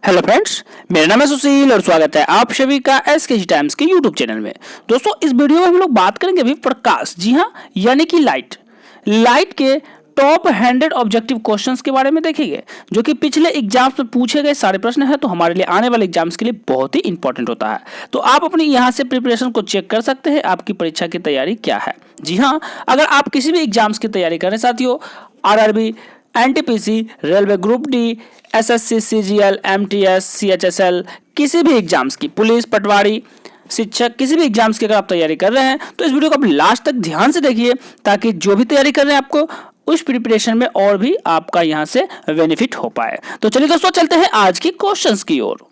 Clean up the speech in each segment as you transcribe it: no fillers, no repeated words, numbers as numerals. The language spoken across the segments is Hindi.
हेलो फ्रेंड्स, मेरा नाम है सुशील और स्वागत है आप सभी का एसके टाइम्स के यूट्यूब चैनल में। दोस्तों, इस वीडियो में हम लोग बात करेंगे अभी प्रकाश, जी हाँ, यानी कि लाइट के टॉप 100 ऑब्जेक्टिव क्वेश्चंस के बारे में देखेंगे, जो कि पिछले एग्जाम्स में पूछे गए सारे प्रश्न हैं, तो हमारे लिए आने वाले एग्जाम्स के लिए बहुत ही इंपॉर्टेंट होता है। तो आप अपनी यहाँ से प्रिपरेशन को चेक कर सकते हैं, आपकी परीक्षा की तैयारी क्या है। जी हाँ, अगर आप किसी भी एग्जाम्स की तैयारी कर रहे हैं साथियों, RRB, NTPC, railway group D, SSC, CGL, MTS, CHSL, किसी भी एग्जाम्स की, पुलिस, पटवारी, शिक्षक, किसी भी एग्जाम्स की अगर आप तैयारी कर रहे हैं तो इस वीडियो को आप लास्ट तक ध्यान से देखिए, ताकि जो भी तैयारी कर रहे हैं आपको उस प्रिपरेशन में और भी आपका यहां से बेनिफिट हो पाए। तो चलिए दोस्तों, चलते हैं आज की क्वेश्चंस की ओर।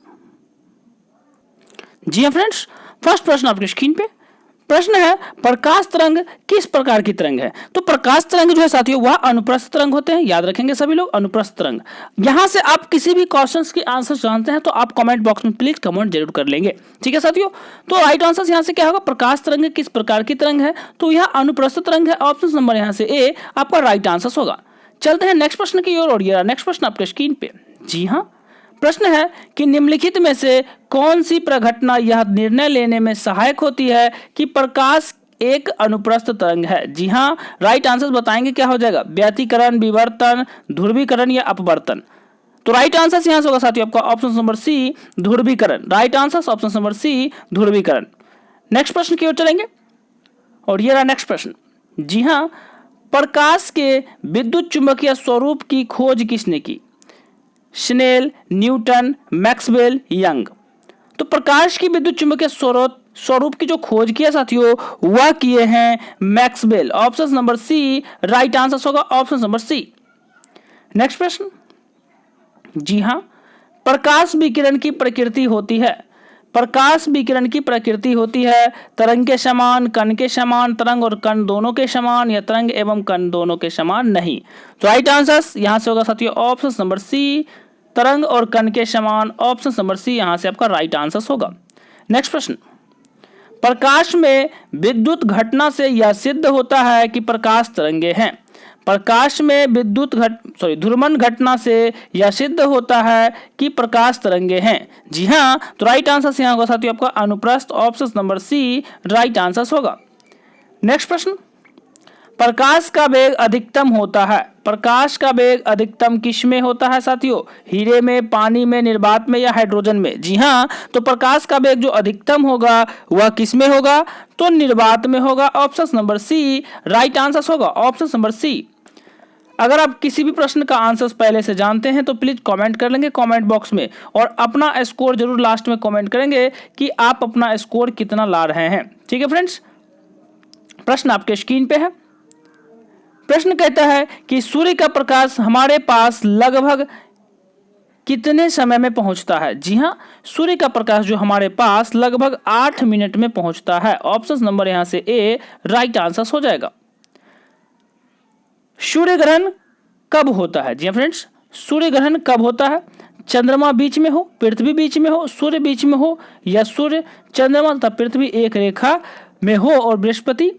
जी हाँ फ्रेंड्स, फर्स्ट प्रश्न आपकी स्क्रीन पे प्रश्न है, प्रकाश तरंग किस प्रकार की तरंग है। तो प्रकाश तरंग जो है साथियों, वह अनुप्रस्थ तरंग होते हैं, याद रखेंगे सभी लोग, अनुप्रस्थ तरंग। यहां से आप किसी भी क्वेश्चंस के आंसर जानते हैं तो आप कमेंट बॉक्स में प्लीज कमेंट जरूर कर लेंगे, ठीक है साथियों। तो राइट आंसर यहां से क्या होगा, प्रकाश तरंग किस प्रकार की तरंग है, तो यह अनुप्रस्थ तरंग है। ऑप्शन नंबर यहां से ए आपका राइट आंसर होगा। चलते हैं नेक्स्ट प्रश्न की ओर, और ये नेक्स्ट प्रश्न आपके स्क्रीन पे। जी हाँ, प्रश्न है कि निम्नलिखित में से कौन सी प्रघटना यह निर्णय लेने में सहायक होती है कि प्रकाश एक अनुप्रस्थ तरंग है। जी हाँ, राइट आंसर बताएंगे क्या हो जाएगा, व्यतिकरण, विवर्तन, ध्रुवीकरण या अपवर्तन। तो राइट आंसर यहां से होगा साथियों आपका ऑप्शन नंबर सी, ध्रुवीकरण। Right answer option number C, ध्रुवीकरण। नेक्स्ट प्रश्न की ओर चलेंगे, और ये रहा नेक्स्ट प्रश्न। जी हाँ, प्रकाश के विद्युत चुंबकीय स्वरूप की खोज किसने की, स्नेल, न्यूटन, मैक्सवेल, यंग। तो प्रकाश की विद्युत चुंबकीय स्वरूप की जो खोज किया साथियों, वह किए हैं Maxwell. Option number C right answer होगा, ऑप्शन नंबर सी। नेक्स्ट प्रश्न। जी हां, प्रकाश विकिरण की प्रकृति होती है, प्रकाश विकिरण की प्रकृति होती है तरंग के समान, कण के समान, तरंग और कण दोनों के समान, या तरंग एवं कण दोनों के समान नहीं। तो राइट आंसर यहां से होगा साथियों ऑप्शन नंबर सी, तरंग और कण के समान। ऑप्शन नंबर सी यहां से आपका राइट आंसर होगा। नेक्स्ट प्रश्न, प्रकाश में विद्युत घटना से यह सिद्ध होता है कि प्रकाश तरंगे हैं। प्रकाश में ध्रुवण घटना से यह सिद्ध होता है कि प्रकाश तरंगे हैं। जी हाँ, तो राइट आंसर यहां होगा साथियों आपका अनुप्रस्थ। Option number C right answer होगा। नेक्स्ट प्रश्न, प्रकाश का वेग अधिकतम होता है, प्रकाश का वेग अधिकतम किस में होता है साथियों, हीरे में, पानी में, निर्वात में या हाइड्रोजन में। जी हाँ, तो प्रकाश का वेग जो अधिकतम होगा वह किस में होगा, तो निर्वात में होगा। Option number C right answer होगा, ऑप्शन नंबर सी। अगर आप किसी भी प्रश्न का आंसर पहले से जानते हैं तो प्लीज कमेंट कर लेंगे कमेंट बॉक्स में, और अपना स्कोर जरूर लास्ट में कमेंट करेंगे कि आप अपना स्कोर कितना ला रहे हैं, ठीक है फ्रेंड्स। प्रश्न आपके स्क्रीन पे है। प्रश्न कहता है कि सूर्य का प्रकाश हमारे पास लगभग कितने समय में पहुंचता है। जी हां, सूर्य का प्रकाश जो हमारे पास लगभग 8 मिनट में पहुंचता है। ऑप्शन नंबर यहां से ए राइट आंसर हो जाएगा। सूर्य ग्रहण कब होता है। जी हां फ्रेंड्स, सूर्य ग्रहण कब होता है, चंद्रमा बीच में हो, पृथ्वी बीच में हो, सूर्य बीच में हो, या सूर्य, चंद्रमा तथा पृथ्वी एक रेखा में हो और बृहस्पति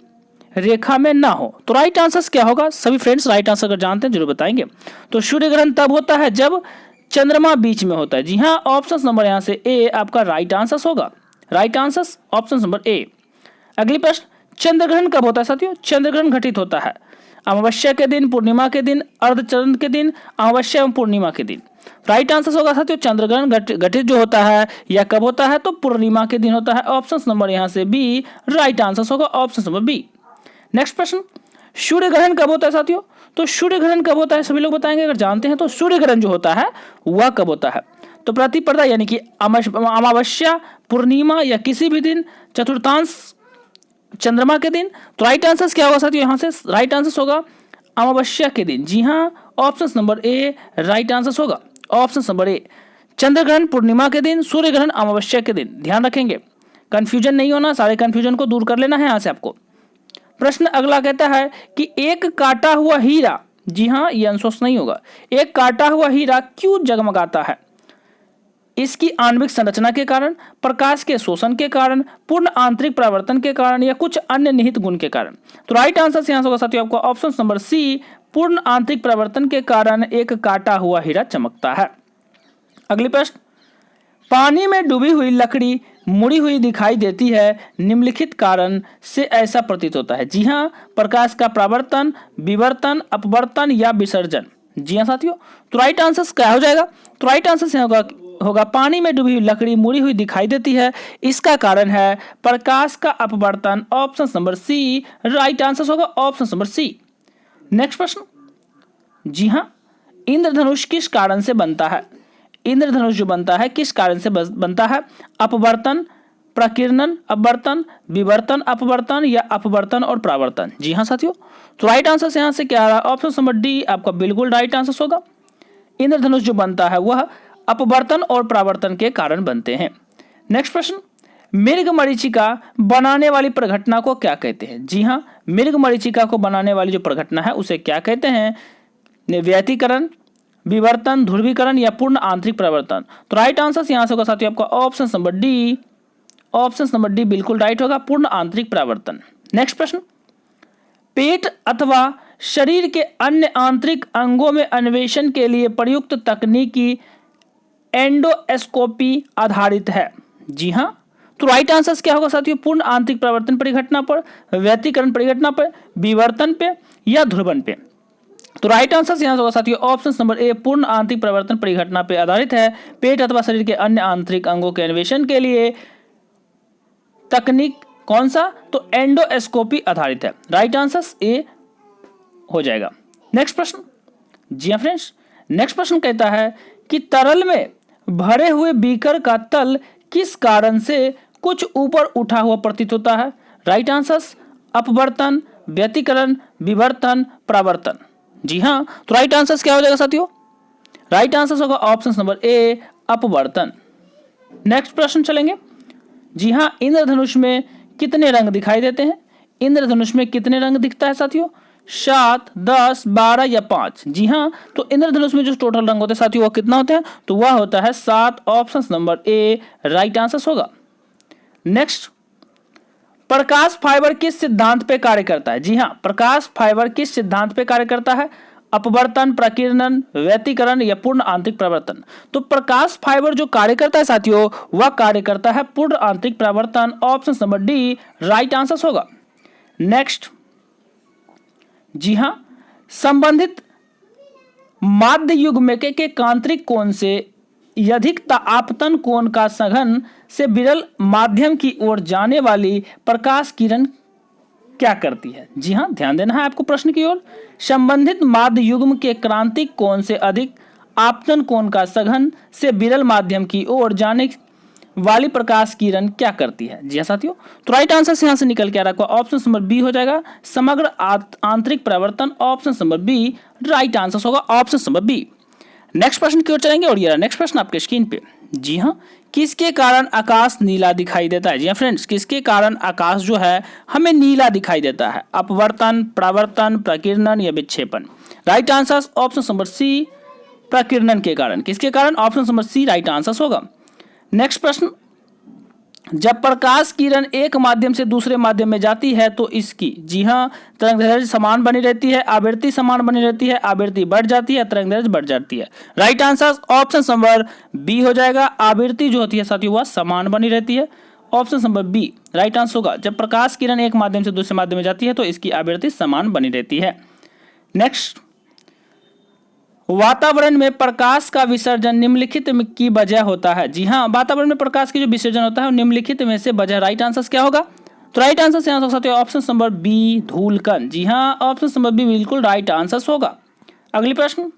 रेखा में ना हो। तो राइट आंसर क्या होगा सभी फ्रेंड्स, राइट आंसर अगर जानते हैं जरूर बताएंगे। तो सूर्य ग्रहण तब होता है जब चंद्रमा बीच में होता है। जी हाँ, ऑप्शन नंबर यहां से ए आपका राइट आंसर होगा। Right answer option number A. अगली प्रश्न, चंद्र ग्रहण कब होता है साथियों, चंद्र ग्रहण घटित होता है अमावस्या के दिन, पूर्णिमा के दिन, अर्धचंद्र के दिन, अमावस्या एवं पूर्णिमा के दिन। राइट आंसर होगा साथियों, चंद्र ग्रहण घटित जो होता है यह कब होता है, तो पूर्णिमा के दिन होता है। ऑप्शन नंबर यहां से बी राइट आंसर होगा, ऑप्शन नंबर बी। नेक्स्ट प्रश्न, सूर्य ग्रहण कब होता है साथियों, तो सूर्य ग्रहण कब होता है सभी लोग बताएंगे अगर जानते हैं तो। सूर्य ग्रहण जो होता है वह कब होता है, तो प्रतिपदा यानी कि अमावस्या, पूर्णिमा या किसी भी दिन, चतुर्थांश चंद्रमा के दिन। तो राइट आंसर क्या होगा साथियों, यहां से राइट आंसर होगा अमावस्या के दिन। जी हाँ, option number A right answer होगा, ऑप्शन नंबर ए। चंद्र ग्रहण पूर्णिमा के दिन, सूर्य ग्रहण अमावस्या के दिन, ध्यान रखेंगे, कंफ्यूजन नहीं होना, सारे कंफ्यूजन को दूर कर लेना है यहां से आपको। प्रश्न अगला कहता है कि एक काटा हुआ हीरा, जी हां यह आंसर नहीं होगा, एक काटा हुआ हीरा क्यों जगमगाता है, इसकी आणविक संरचना के कारण, प्रकाश के शोषण के कारण, पूर्ण आंतरिक परावर्तन के कारण, या कुछ अन्य निहित गुण के कारण। तो राइट आंसर यहां होगा साथियों आपको ऑप्शन नंबर सी, पूर्ण आंतरिक परावर्तन के कारण एक काटा हुआ हीरा चमकता है। अगली प्रश्न, पानी में डूबी हुई लकड़ी मुड़ी हुई दिखाई देती है, निम्नलिखित कारण से ऐसा प्रतीत होता है। जी हाँ, प्रकाश का परावर्तन, विवर्तन, अपवर्तन या विसर्जन। जी हाँ साथियों, तो राइट आंसर क्या हो जाएगा? तो राइट आंसर होगा पानी में डूबी हुई लकड़ी मुड़ी हुई दिखाई देती है, इसका कारण है प्रकाश का अपवर्तन। Option number C right answer होगा, ऑप्शन नंबर सी। नेक्स्ट प्रश्न, जी हाँ, इंद्रधनुष किस कारण से बनता है? इंद्रधनुष जो बनता है किस कारण से बनता है? अपवर्तन, प्रकीर्णन, अपवर्तन, विवर्तन, अपवर्तन या अपवर्तन और परावर्तन। जी हाँ साथियों, तो राइट आंसर यहां से क्या आ रहा है? ऑप्शन नंबर डी आपका बिल्कुल राइट आंसर होगा। इंद्रधनुष जो बनता है वह अपवर्तन और परावर्तन के कारण बनते हैं। नेक्स्ट प्रश्न, मृगमरीचिका बनाने वाली प्रघटना को क्या कहते हैं? जी हाँ, मृगमरीचिका को बनाने वाली जो प्रघटना है उसे क्या कहते हैं? व्यतिकरण, विवर्तन, ध्रुवीकरण या पूर्ण आंतरिक परिवर्तन। तो राइट आंसर यहां से होगा साथियों आपका option number D. Option number D बिल्कुल राइट होगा, पूर्ण आंतरिक परिवर्तन। नेक्स्ट प्रश्न, पेट अथवा शरीर के अन्य आंतरिक अंगों में अन्वेषण के लिए प्रयुक्त तकनीकी एंडोस्कोपी आधारित है। जी हाँ, तो राइट आंसर क्या होगा साथियों? पूर्ण आंतरिक परिवर्तन परिघटना पर, व्यतिकरण परिघटना पर, विवर्तन पे या ध्रुवन पे। तो राइट आंसर यहां होगा साथियों ऑप्शन नंबर ए, पूर्ण आंतरिक परिवर्तन परिघटना पर आधारित है। पेट अथवा शरीर के अन्य आंतरिक अंगों के अन्वेषण के लिए तकनीक कौन सा? तो एंडोस्कोपी आधारित है। राइट आंसर ए हो जाएगा। नेक्स्ट प्रश्न, जी हाँ फ्रेंड्स, नेक्स्ट प्रश्न कहता है कि तरल में भरे हुए बीकर का तल किस कारण से कुछ ऊपर उठा हुआ प्रतीत होता है? राइट आंसर अपवर्तन, व्यतिकरण, विवर्तन, परावर्तन। जी हाँ, तो राइट आंसर क्या हो जाएगा साथियों? राइट आंसर होगा ऑप्शन नंबर ए, अपवर्तन। नेक्स्ट प्रश्न चलेंगे। जी हाँ, इंद्रधनुष में कितने रंग दिखाई देते हैं? इंद्रधनुष में कितने रंग दिखता है साथियों? 7, 10, 12 या 5। जी हाँ, तो इंद्रधनुष में जो टोटल रंग होते हैं साथियों वो कितना होते हैं? तो वह होता है 7। Option number A right answer होगा। नेक्स्ट, प्रकाश फाइबर किस सिद्धांत पे कार्य करता है? जी हाँ, प्रकाश फाइबर किस सिद्धांत पे कार्य करता है? अपवर्तन, प्रकीर्णन, व्यतिकरण या पूर्ण आंतरिक परिवर्तन। तो प्रकाश फाइबर जो कार्य करता है साथियों वह कार्य करता है पूर्ण आंतरिक परिवर्तन। Option number D right answer होगा। नेक्स्ट, जी हां, संबंधित माध्य युग्म के कांतरिक कोण से यधिकता आपतन कोण का सघन से विरल माध्यम की ओर जाने वाली प्रकाश किरण क्या करती है? जी हां, ध्यान देना है आपको प्रश्न की ओर। संबंधित माध्य युग्म के क्रांतिक कोण से अधिक आपतन कोण का सघन से विरल माध्यम की ओर जाने वाली प्रकाश किरण क्या करती है? जी हां साथियों, तो राइट आंसर यहां से निकल के आ रहा है ऑप्शन नंबर बी हो जाएगा, समग्र आंतरिक परिवर्तन। Option number B right answer होगा, ऑप्शन नंबर बी। नेक्स्ट प्रश्न की ओर चलेंगे और ये नेक्स्ट प्रश्न आपके स्क्रीन पे। जी हाँ, किसके कारण आकाश नीला दिखाई देता है? जी हाँ फ्रेंड्स, किसके कारण आकाश जो है हमें नीला दिखाई देता है? अपवर्तन, परावर्तन, प्रकीर्णन या विक्षेपण। Right answer option number C, प्रकीर्णन के कारण। किसके कारण? Option number C right answer होगा। नेक्स्ट प्रश्न, जब प्रकाश किरण एक माध्यम से दूसरे माध्यम में जाती है तो इसकी, जी हाँ, तरंगदैर्घ्य समान बनी रहती है, आवृत्ति समान बनी रहती है, आवृत्ति बढ़ जाती है, तरंगदैर्घ्य बढ़ जाती है। Right answer option number B हो जाएगा, आवृत्ति जो होती है साथियों वह समान बनी रहती है। Option number B right answer होगा, जब प्रकाश किरण एक माध्यम से दूसरे माध्यम में जाती है तो इसकी आवृत्ति समान बनी रहती है। नेक्स्ट, वातावरण में प्रकाश का विसर्जन निम्नलिखित की वजह होता है? जी हाँ, वातावरण में प्रकाश की जो विसर्जन होता है वो निम्नलिखित में से वजह। राइट आंसर क्या होगा? तो राइट आंसर यहाँ सकते हो ऑप्शन नंबर बी, धूलकण। जी हाँ, ऑप्शन नंबर बी बिल्कुल राइट आंसर होगा। अगली प्रश्न,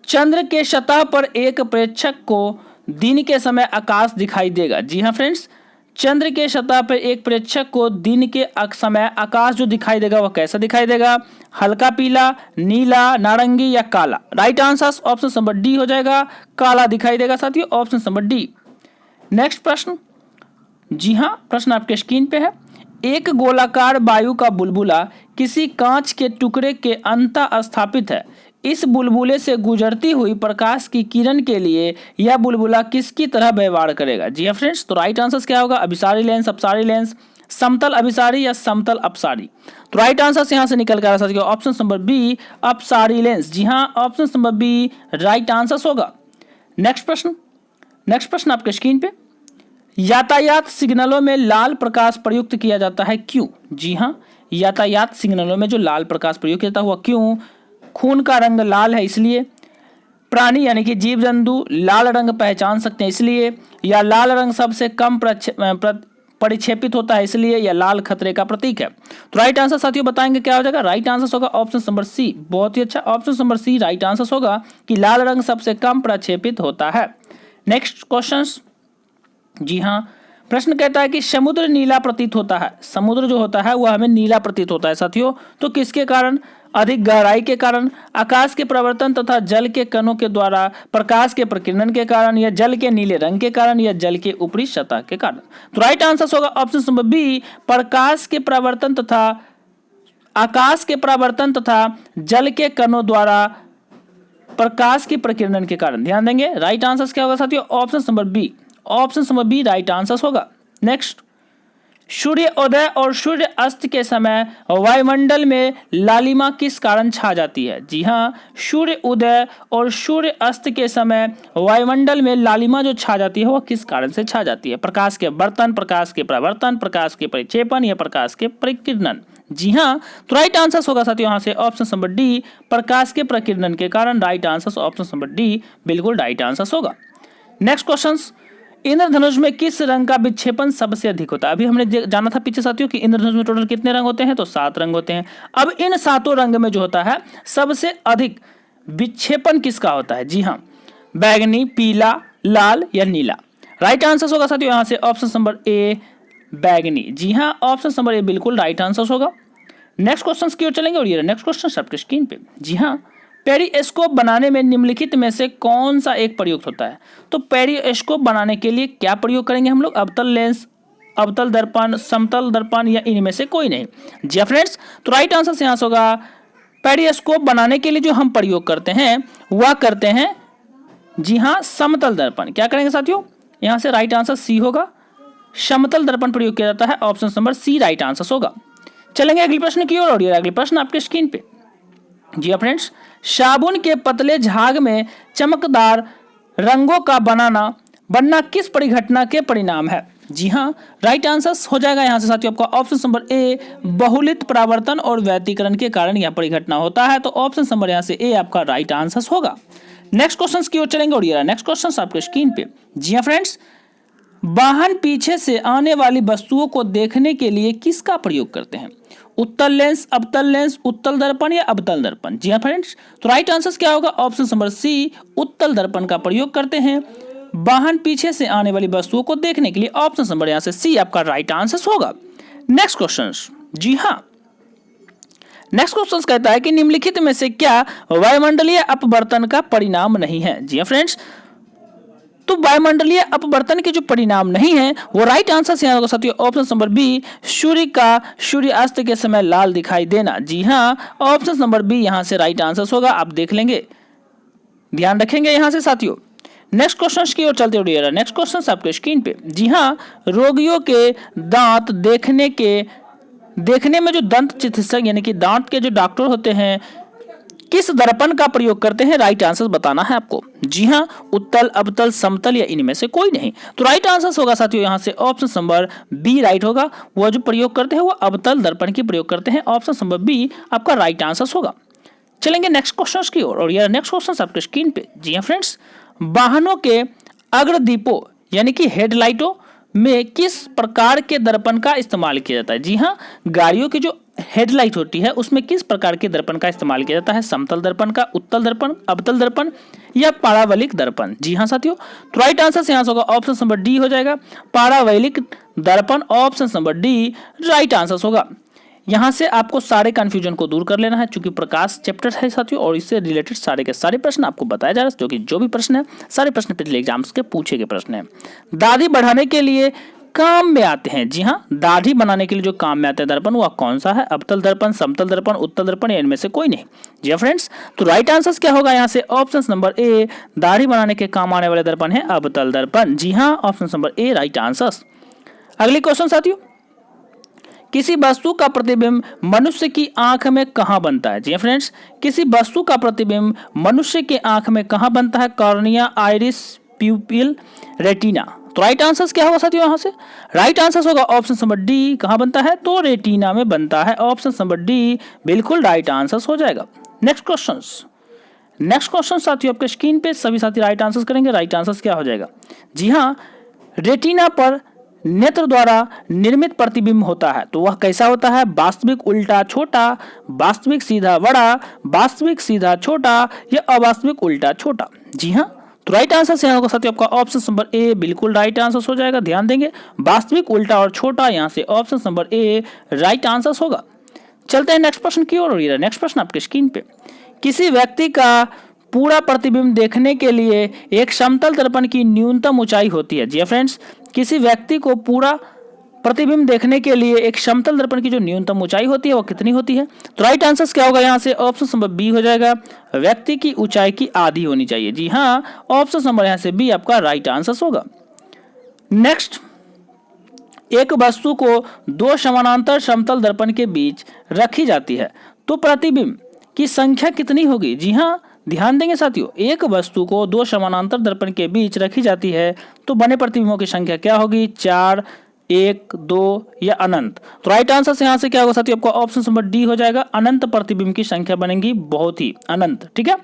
चंद्र के सतह पर एक प्रेक्षक को दिन के समय आकाश दिखाई देगा। जी हाँ फ्रेंड्स, चंद्र के सतह पर एक प्रेक्षक को दिन के समय आकाश जो दिखाई देगा वह कैसा दिखाई देगा? हल्का पीला, नीला, नारंगी या काला। Right answer option number D हो जाएगा, काला दिखाई देगा साथियों, ऑप्शन नंबर डी। नेक्स्ट प्रश्न, जी हाँ, प्रश्न आपके स्क्रीन पे है। एक गोलाकार वायु का बुलबुला किसी कांच के टुकड़े के अंतः स्थापित है। इस बुलबुले से गुजरती हुई प्रकाश की किरण के लिए यह बुलबुला किसकी तरह व्यवहार करेगा? जी हाँ फ्रेंड्स, तो राइट आंसर क्या होगा? अभिसारी लेंस, अपसारी लेंस, समतल अभिसारी या समतल अपसारी। तो राइट आंसर यहां से निकल कर आ रहा है ऑप्शन नंबर बी, अपसारी लेंस। जी हाँ, option number B right answer होगा। नेक्स्ट प्रश्न, नेक्स्ट प्रश्न आपके स्क्रीन पे, यातायात सिग्नलों में लाल प्रकाश प्रयुक्त किया जाता है क्यों? जी हाँ, यातायात सिग्नलों में जो लाल प्रकाश प्रयुक्त किया जाता है वह क्यों? खून का रंग लाल है इसलिए, प्राणी यानी कि जीव जंतु लाल रंग पहचान सकते हैं इसलिए, या लाल रंग सबसे कम परिक्षेपित होता है इसलिए, या लाल खतरे का प्रतीक है। तो राइट आंसर साथियों बताएंगे क्या हो जाएगा? राइट आंसर होगा ऑप्शन नंबर सी। बहुत ही अच्छा, option number C right answer होगा कि लाल रंग सबसे कम प्रक्षेपित होता है। नेक्स्ट क्वेश्चन, जी हाँ, प्रश्न कहता है कि समुद्र नीला प्रतीत होता है। समुद्र जो होता है वह हमें नीला प्रतीत होता है साथियों, तो किसके कारण? अधिक गहराई के कारण, आकाश के परिवर्तन तथा जल के कणों के द्वारा प्रकाश के प्रकीर्णन के कारण, या जल के नीले रंग के कारण, या जल के ऊपरी सतह के कारण। तो राइट आंसर होगा ऑप्शन नंबर बी, प्रकाश के परिवर्तन तथा आकाश के परिवर्तन तथा जल के कणों द्वारा प्रकाश के प्रकीर्णन के कारण। ध्यान देंगे, राइट आंसर क्या होगा साथियों? Option number B. Option number B right answer होगा। नेक्स्ट, सूर्य उदय और सूर्य अस्त के समय वायुमंडल में लालिमा किस कारण छा जाती है? जी हाँ, सूर्य उदय और सूर्य अस्त के समय वायुमंडल में लालिमा जो छा जाती है वह किस कारण से छा जाती है? प्रकाश के वर्तन, प्रकाश के प्रवर्तन, प्रकाश के परिक्षेपण, या प्रकाश के प्रकीर्णन। जी हाँ, तो राइट आंसर होगा साथियों यहाँ से ऑप्शन नंबर डी, प्रकाश के प्रकीर्णन के कारण। Right answer option number D बिल्कुल राइट आंसर होगा। नेक्स्ट क्वेश्चन, इंद्रधनुष में किस रंग का विक्षेपण सबसे अधिक होता है? अभी हमने जाना था पीछे साथियों कि इंद्रधनुष में टोटल कितने रंग होते हैं, तो 7 रंग होते हैं। अब इन 7 रंग में जो होता है सबसे अधिक विक्षेपण किसका होता है? जी हाँ, बैगनी, पीला, लाल या नीला। राइट आंसर होगा साथियों यहाँ से ऑप्शन नंबर ए, बैगनी। जी हाँ, ऑप्शन नंबर ए बिल्कुल राइट आंसर होगा। नेक्स्ट क्वेश्चन की ओर चलेंगे और ये नेक्स्ट क्वेश्चन आपके स्क्रीन पे। जी हाँ, पेरिस्कोप बनाने में निम्नलिखित में से कौन सा एक प्रयुक्त होता है? तो पेरिस्कोप बनाने के लिए क्या प्रयोग करेंगे हम लोग? अवतल लेंस, अवतल दर्पण, समतल दर्पण, या इनमें से कोई नहीं। जी फ्रेंड्स, तो राइट आंसर यहाँ से होगा पेरिस्कोप बनाने के लिए जो हम प्रयोग करते हैं वह करते हैं, जी हाँ, समतल दर्पण। क्या करेंगे साथियों? यहाँ से राइट आंसर सी होगा, समतल दर्पण प्रयोग किया जाता है। Option number C right answer होगा। चलेंगे अगले प्रश्न की ओर और ये अगले प्रश्न आपके स्क्रीन पे। जी हाँ फ्रेंड्स, साबुन के पतले झाग में चमकदार रंगों का बनना किस परिघटना के परिणाम है? जी हाँ, राइट आंसर हो जाएगा यहाँ से साथियों आपका ऑप्शन नंबर ए, बहुलित परावर्तन और व्यतिकरण के कारण यह परिघटना होता है। तो ऑप्शन नंबर यहाँ से ए आपका राइट आंसर होगा। नेक्स्ट क्वेश्चन की ओर चलेंगे और ये नेक्स्ट क्वेश्चन आपके स्क्रीन पे। जी हाँ फ्रेंड्स, वाहन पीछे से आने वाली वस्तुओं को देखने के लिए किसका प्रयोग करते हैं? उत्तल लेंस, अवतल लेंस, उत्तल दर्पण या अवतल दर्पण। जी हाँ फ्रेंड्स, तो राइट आंसर क्या होगा? ऑप्शन नंबर सी, उत्तल दर्पण का प्रयोग करते हैं वाहन पीछे से आने वाली वस्तुओं को देखने के लिए। ऑप्शन नंबर यहाँ से सी आपका राइट आंसर होगा। नेक्स्ट क्वेश्चन, जी हाँ, नेक्स्ट क्वेश्चन कहता है कि निम्नलिखित में से क्या वायुमंडलीय अपवर्तन का परिणाम नहीं है? जी हाँ फ्रेंड्स, तो वायुमंडलीय अपवर्तन के जो परिणाम नहीं है वो राइट आंसर से होगा साथियों ऑप्शन नंबर बी, सूर्य का सूर्यास्त के समय लाल दिखाई देना। जी हाँ, ऑप्शन नंबर बी यहाँ से राइट आंसर होगा। आप देख लेंगे, ध्यान रखेंगे यहाँ से साथियों। नेक्स्ट क्वेश्चन की ओर चलते हुए नेक्स्ट क्वेश्चन आपके स्क्रीन पे। जी हाँ, रोगियों के दांत देखने में जो दंत चिकित्सक यानी कि दांत के जो डॉक्टर होते हैं किस दर्पण का प्रयोग करते हैं? राइट आंसर बताना है आपको। जी हाँ, उत्तल, अवतल, समतल या इनमें से कोई नहीं। तो राइट आंसर होगा साथियों यहाँ से ऑप्शन नंबर बी राइट होगा। वो जो प्रयोग करते हैं वो अवतल दर्पण की प्रयोग करते हैं। ऑप्शन नंबर बी आपका राइट आंसर होगा। चलेंगे नेक्स्ट क्वेश्चन की ओर और यह नेक्स्ट क्वेश्चन आपके स्क्रीन पे। जी हाँ फ्रेंड्स, वाहनों के अग्रदीपों यानी कि हेडलाइटों में किस प्रकार के दर्पण का इस्तेमाल किया जाता है? जी हाँ, गाड़ियों की जो हेडलाइट होती है उसमें किस प्रकार के दर्पण का इस्तेमाल किया जाता है? समतल दर्पण का, उत्तल दर्पण, अवतल दर्पण या पारावलिक दर्पण। जी हाँ साथियों, तो राइट आंसर यहाँ होगा ऑप्शन नंबर डी हो जाएगा, पारावलिक दर्पण। Option number D right answer होगा। यहाँ से आपको सारे कंफ्यूजन को दूर कर लेना है, क्योंकि प्रकाश चैप्टर है साथियों और इससे रिलेटेड सारे के सारे प्रश्न आपको बताया जा रहा है, जो कि जो भी प्रश्न है सारे प्रश्न पिछले एग्जाम्स के पूछे गए प्रश्न है। दाढ़ी बढ़ाने के लिए काम में आते हैं। जी हाँ, दाढ़ी बनाने के लिए जो काम में आते हैं दर्पण वह कौन सा है? अवतल दर्पण, समतल दर्पण, उत्तल दर्पण या इनमें से कोई नहीं। जी हाँ फ्रेंड्स, तो राइट आंसर क्या होगा यहाँ से ऑप्शन नंबर ए, दाढ़ी बनाने के काम आने वाले दर्पण है अवतल दर्पण। जी हाँ, option number A right answer. अगले क्वेश्चन साथियों, किसी वस्तु का प्रतिबिंब मनुष्य की आंख में कहां बनता है? जी फ्रेंड्स, किसी वस्तु का प्रतिबिंब मनुष्य की आंख में कहां बनता है? Cornea, iris, प्यूपिल retina. तो राइट आंसर क्या होगा साथियों? यहाँ से राइट आंसर होगा ऑप्शन नंबर डी। कहाँ बनता है? तो रेटिना में बनता है। ऑप्शन नंबर डी बिल्कुल राइट आंसर हो जाएगा। नेक्स्ट क्वेश्चन साथियों आपके स्क्रीन पे सभी साथी राइट आंसर करेंगे। राइट आंसर क्या हो जाएगा? जी हाँ, रेटिना पर नेत्र द्वारा निर्मित प्रतिबिंब होता है। तो वह कैसा होता है? वास्तविक उल्टा छोटा, वास्तविक सीधा बड़ा, वास्तविक सीधा छोटा या अवास्तविक उल्टा छोटा। जी हाँ, तो राइट आंसर से होगा साथियों आपका ऑप्शन नंबर ए बिल्कुल राइट आंसर हो जाएगा। ध्यान देंगे, वास्तविक उल्टा और छोटा, यहाँ से option number A right answer होगा। चलते हैं नेक्स्ट प्रश्न की ओर। नेक्स्ट प्रश्न आपके स्क्रीन पे, किसी व्यक्ति का पूरा प्रतिबिंब देखने के लिए एक समतल दर्पण की न्यूनतम ऊंचाई होती है। जी फ्रेंड्स, किसी व्यक्ति को पूरा प्रतिबिंब देखने के लिए एक समतल दर्पण की जो न्यूनतम ऊंचाई होती है वो कितनी होती है? तो राइट आंसर क्या होगा? यहाँ से ऑप्शन नंबर बी हो जाएगा, व्यक्ति की ऊंचाई की आधी होनी चाहिए। जी हाँ, ऑप्शन नंबर यहाँ से बी आपका राइट आंसर होगा। नेक्स्ट, एक वस्तु को दो समानांतर समतल दर्पण के बीच रखी जाती है तो प्रतिबिंब की संख्या कितनी होगी? जी हाँ, ध्यान देंगे साथियों, एक वस्तु को दो समानांतर दर्पण के बीच रखी जाती है तो बने प्रतिबिंबों की संख्या क्या होगी? 4, 1, 2 या अनंत। तो राइट आंसर से यहाँ से क्या होगा साथियों? आपका ऑप्शन नंबर डी हो जाएगा, अनंत प्रतिबिंब की संख्या बनेगी बहुत ही अनंत। ठीक है,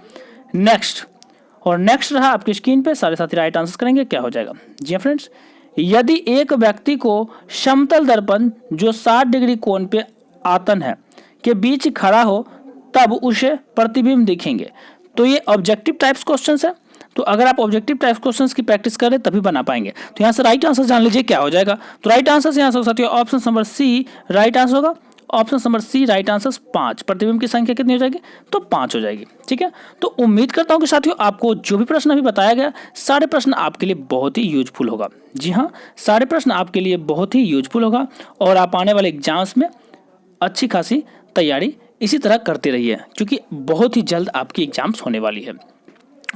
नेक्स्ट रहा आपकी स्क्रीन पे, सारे साथी राइट आंसर करेंगे। क्या हो जाएगा? जी फ्रेंड्स, यदि एक व्यक्ति को समतल दर्पण जो 60 डिग्री कोण पे आतन है के बीच खड़ा हो तब उसे प्रतिबिंब दिखेंगे। तो ये ऑब्जेक्टिव टाइप्स क्वेश्चंस है। तो अगर आप ऑब्जेक्टिव टाइप्स क्वेश्चंस की प्रैक्टिस करें तभी बना पाएंगे। तो यहाँ से राइट आंसर जान लीजिए क्या हो जाएगा। तो राइट आंसर से यहाँ से साथियों option number C right answer होगा। Option number C right answer 5। प्रतिबिंब की संख्या कितनी हो जाएगी? तो 5 हो जाएगी। ठीक है, तो उम्मीद करता हूँ कि साथियों आपको जो भी प्रश्न अभी बताया गया सारे प्रश्न आपके लिए बहुत ही यूजफुल होगा। जी हाँ, सारे प्रश्न आपके लिए बहुत ही यूजफुल होगा और आप आने वाले एग्जाम्स में अच्छी खासी तैयारी इसी तरह करते रहिए क्योंकि बहुत ही जल्द आपकी एग्जाम्स होने वाली है।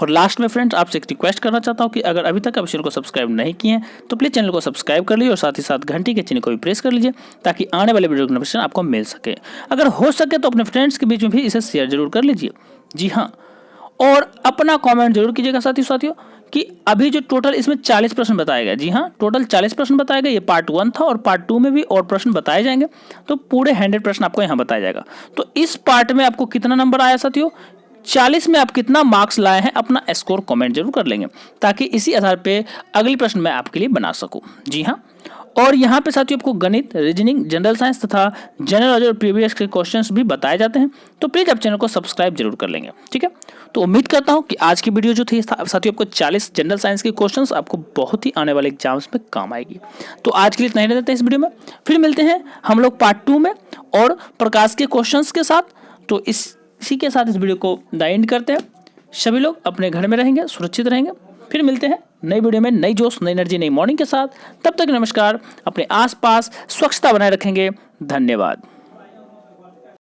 और लास्ट में फ्रेंड्स आपसे एक रिक्वेस्ट करना चाहता हूँ कि अगर अभी तक आप चैनल को सब्सक्राइब नहीं किए हैं तो प्लीज़ चैनल को सब्सक्राइब कर लीजिए और साथ ही साथ घंटी के चिन्ह को भी प्रेस कर लीजिए ताकि आने वाले वीडियो की नोटिफिकेशन आपको मिल सके। अगर हो सके तो अपने फ्रेंड्स के बीच में भी इसे शेयर जरूर कर लीजिए। जी हाँ, और अपना कॉमेंट जरूर कीजिएगा साथियों कि अभी जो टोटल इसमें 40 प्रश्न बताए गए। जी हाँ, टोटल 40 प्रश्न बताए गए। ये पार्ट 1 था और पार्ट 2 में भी और प्रश्न बताए जाएंगे तो पूरे 100 प्रश्न आपको यहाँ बताया जाएगा। तो इस पार्ट में आपको कितना नंबर आया साथियों? 40 में आप कितना मार्क्स लाए हैं अपना स्कोर कमेंट जरूर कर लेंगे ताकि इसी आधार पे अगली प्रश्न मैं आपके लिए बना सकूं। जी हाँ, और यहाँ पे साथियों आपको गणित, रीजनिंग, जनरल साइंस तथा जनरल नॉलेज और प्रीवियस के क्वेश्चंस भी बताए जाते हैं। तो प्लीज आप चैनल को सब्सक्राइब जरूर कर लेंगे। ठीक है, तो उम्मीद करता हूँ कि आज की वीडियो जो थी साथियों आपको 40 जनरल साइंस के क्वेश्चंस आपको बहुत ही आने वाले एग्जाम्स में काम आएगी। तो आज के लिए इतना ही रहते हैं इस वीडियो में, फिर मिलते हैं हम लोग पार्ट 2 में और प्रकाश के क्वेश्चंस के साथ। तो इसी के साथ इस वीडियो को द एंड करते हैं। सभी लोग अपने घर में रहेंगे, सुरक्षित रहेंगे। फिर मिलते हैं नई वीडियो में नई जोश, नई एनर्जी, नई मॉर्निंग के साथ। तब तक नमस्कार। अपने आसपास स्वच्छता बनाए रखेंगे। धन्यवाद।